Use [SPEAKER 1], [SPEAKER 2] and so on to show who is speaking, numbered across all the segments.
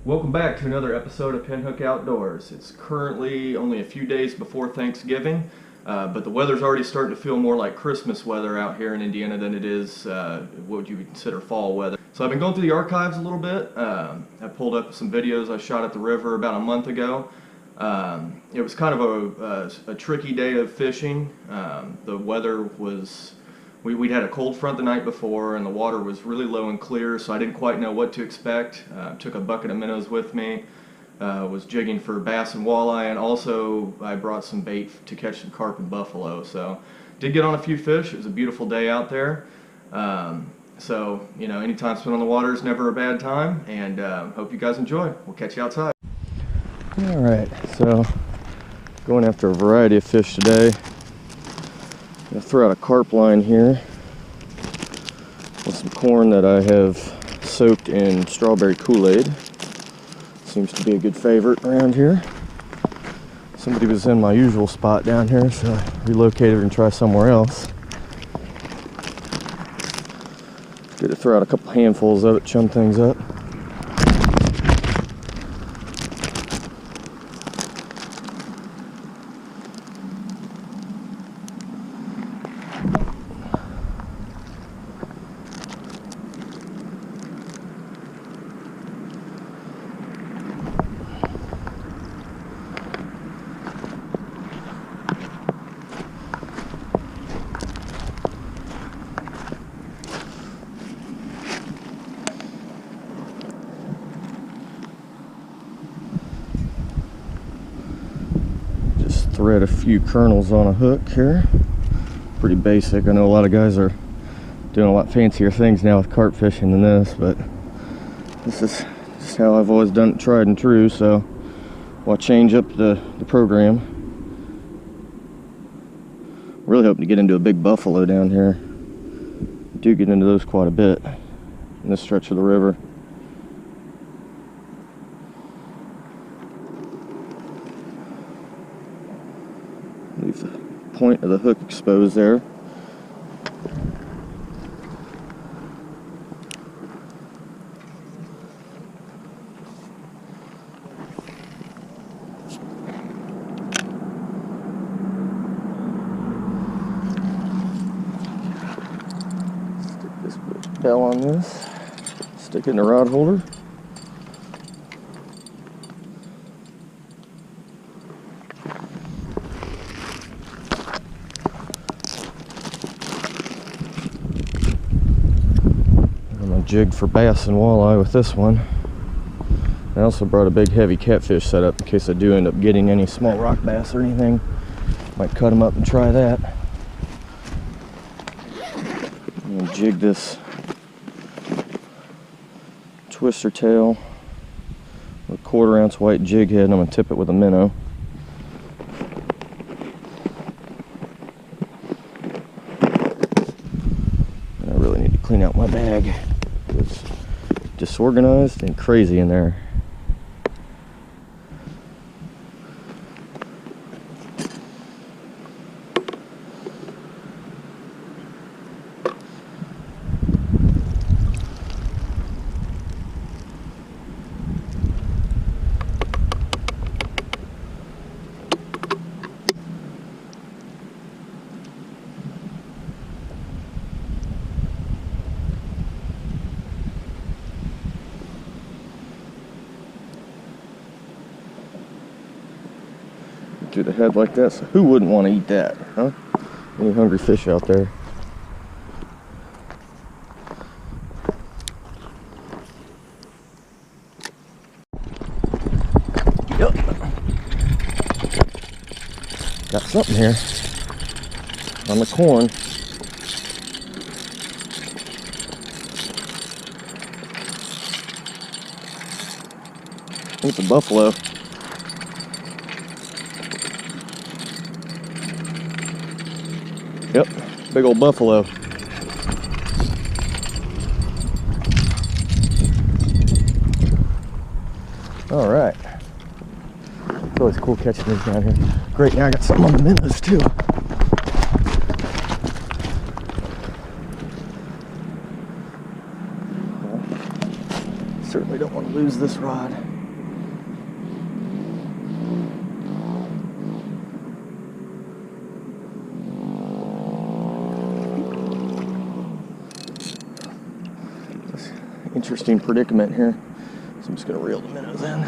[SPEAKER 1] Welcome back to another episode of Pinhook Outdoors. It's currently only a few days before Thanksgiving, but the weather's already starting to feel more like Christmas weather out here in Indiana than it is what would you consider fall weather. So I've been going through the archives a little bit. I pulled up some videos I shot at the river about a month ago. It was kind of a tricky day of fishing. The weather was... We'd had a cold front the night before, and the water was really low and clear, so I didn't quite know what to expect. Took a bucket of minnows with me, was jigging for bass and walleye, and also I brought some bait to catch some carp and buffalo. So did get on a few fish. It was a beautiful day out there. So, you know, any time spent on the water is never a bad time, and hope you guys enjoy. We'll catch you outside. All right, so going after a variety of fish today. I'm going to throw out a carp line here with some corn that I have soaked in strawberry Kool-Aid. Seems to be a good favorite around here. Somebody was in my usual spot down here, so I relocated and tried somewhere else. Good to throw out a couple handfuls of it, chum things up. Thread a few kernels on a hook here. Pretty basic. I know a lot of guys are doing a lot fancier things now with carp fishing than this, but this is just how I've always done it, tried and true. So I'll change up the program. Really hoping to get into a big buffalo down here. I do get into those quite a bit in this stretch of the river. Leave the point of the hook exposed there. Stick this bell on this, stick it in the rod holder. Jig for bass and walleye with this one. I also brought a big heavy catfish set up in case I do end up getting any small rock bass or anything. Might cut them up and try that. I'm gonna jig this twister tail with a 1/4 ounce white jig head, and I'm gonna tip it with a minnow. And I really need to clean out my bag. It's disorganized and crazy in there. Through the head like that, so who wouldn't want to eat that, huh? Any hungry fish out there? Yep. Got something here on the corn. It's a buffalo. Yep, big old buffalo. All right. It's always cool catching these down here. Great, now I got something on the minnows too. Certainly don't want to lose this rod. interesting predicament here. So I'm just going to reel the minnows in.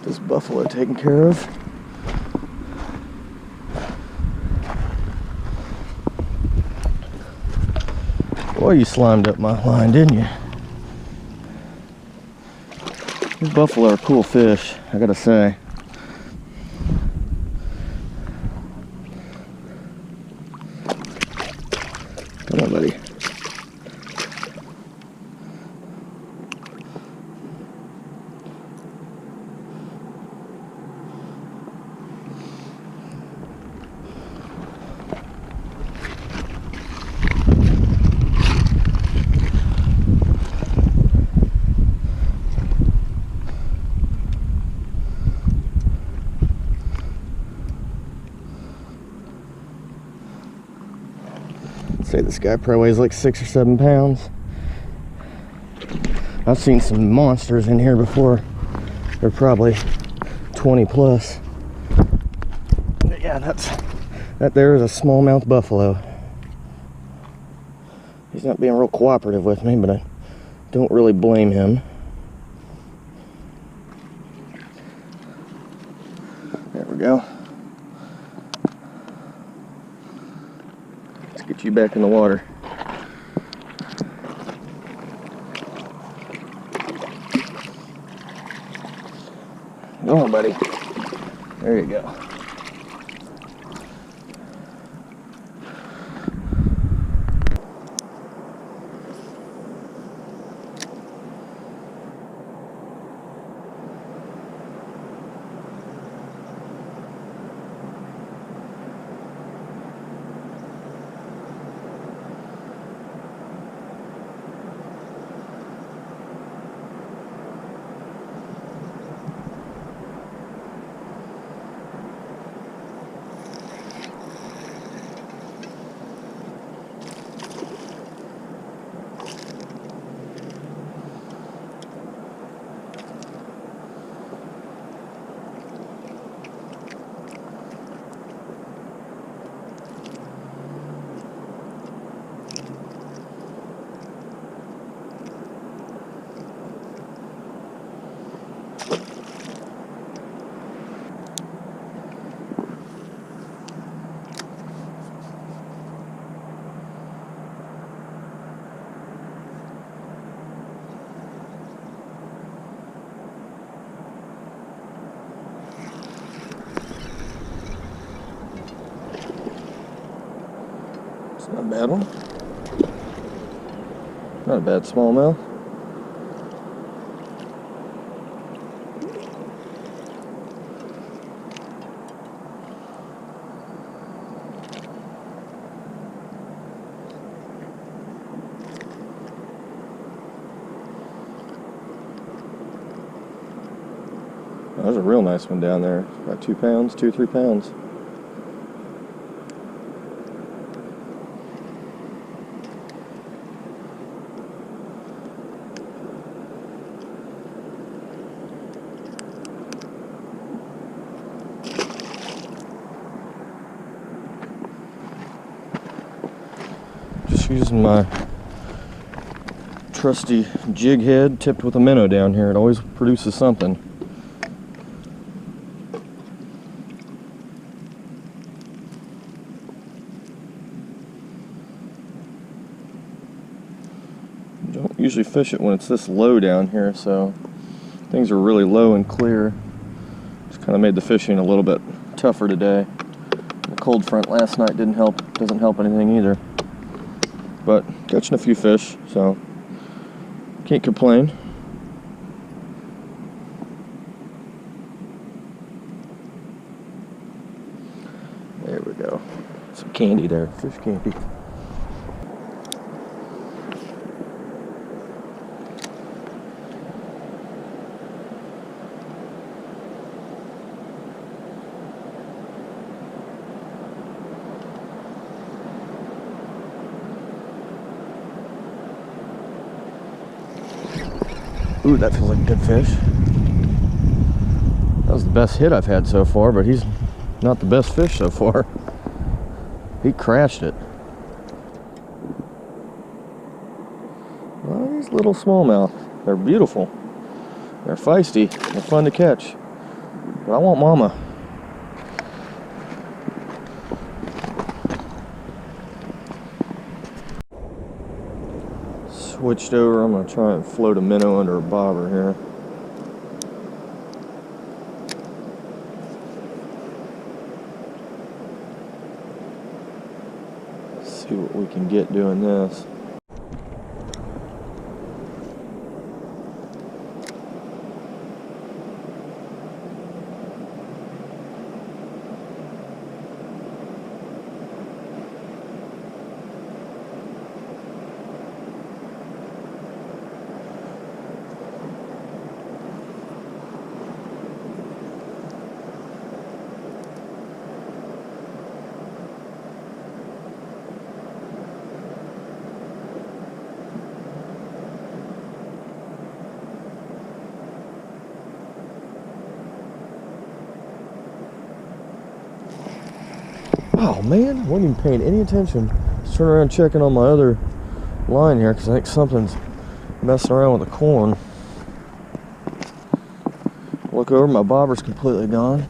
[SPEAKER 1] This buffalo taken care of. Boy, you slimed up my line, didn't you? These buffalo are cool fish, I gotta say. Come on, buddy. Say this guy probably weighs like 6 or 7 pounds. I've seen some monsters in here before. They're probably 20 plus. But yeah, that there is a smallmouth buffalo. He's not being real cooperative with me, but I don't really blame him. There we go. Get you back in the water. Go on, buddy. There you go. Not a bad one. Not a bad smallmouth. Oh, there's a real nice one down there. About 2 pounds, 2-3 pounds. Using my trusty jig head tipped with a minnow down here. It always produces something. Don't usually fish it when it's this low down here, so things are really low and clear. Just kind of made the fishing a little bit tougher today. The cold front last night doesn't help anything either. But catching a few fish, so can't complain. There we go. Some candy there, fish candy. Ooh, that feels like a good fish. That was the best hit I've had so far, but he's not the best fish so far. He crashed it. Well, these little smallmouth, they're beautiful. They're feisty. They're fun to catch. But I want mama. Switched over. I'm going to try and float a minnow under a bobber here. See what we can get doing this. Oh man, I wasn't even paying any attention. Just turning around checking on my other line here because I think something's messing around with the corn. Look over, my bobber's completely gone.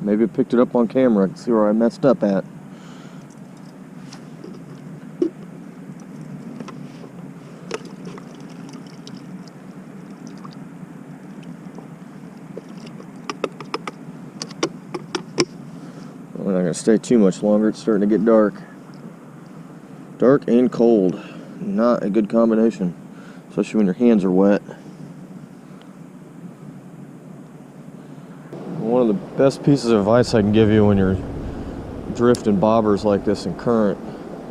[SPEAKER 1] Maybe I picked it up on camera. I can see where I messed up at. We're not going to stay too much longer. It's starting to get dark. Dark and cold. Not a good combination, especially when your hands are wet. One of the best pieces of advice I can give you when you're drifting bobbers like this in current,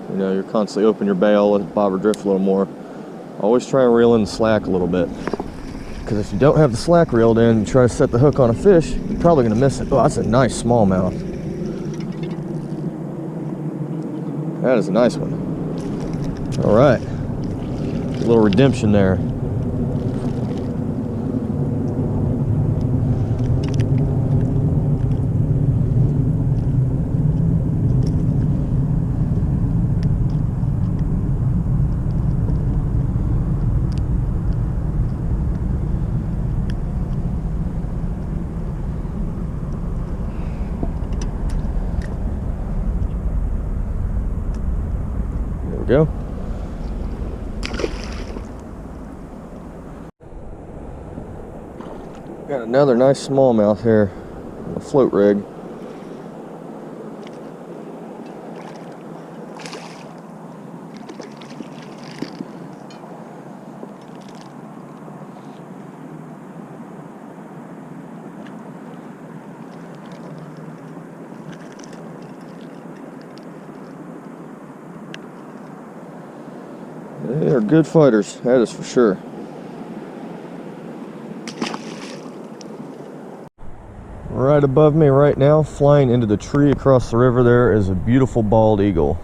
[SPEAKER 1] you know, you're constantly open your bail, let the bobber drift a little more. Always try and reel in the slack a little bit. Because if you don't have the slack reeled in and try to set the hook on a fish, you're probably going to miss it. Oh, that's a nice smallmouth. That is a nice one. All right, a little redemption there. There we go. Got another nice smallmouth here on a float rig. They are good fighters, that is for sure. Right above me right now, flying into the tree across the river there, is a beautiful bald eagle.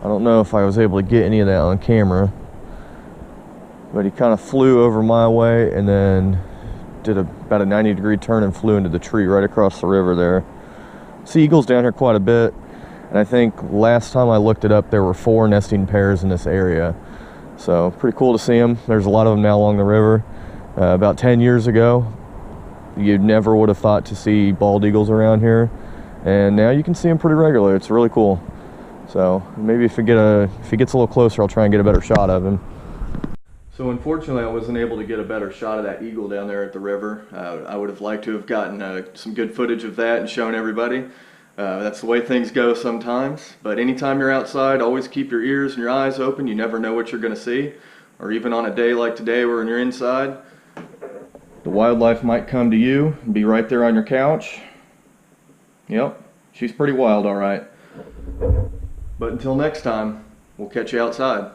[SPEAKER 1] I don't know if I was able to get any of that on camera, but he kind of flew over my way and then did about a 90-degree turn and flew into the tree right across the river there. See eagles down here quite a bit, and I think last time I looked it up there were 4 nesting pairs in this area. So pretty cool to see them. There's a lot of them now along the river. About 10 years ago, you never would have thought to see bald eagles around here, and now you can see them pretty regularly. It's really cool. So maybe if he gets a little closer, I'll try and get a better shot of him. So unfortunately, I wasn't able to get a better shot of that eagle down there at the river. I would have liked to have gotten some good footage of that and shown everybody. That's the way things go sometimes. But anytime you're outside, always keep your ears and your eyes open. You never know what you're going to see. Or even on a day like today where you're inside, the wildlife might come to you and be right there on your couch. Yep, she's pretty wild, all right. But until next time, we'll catch you outside.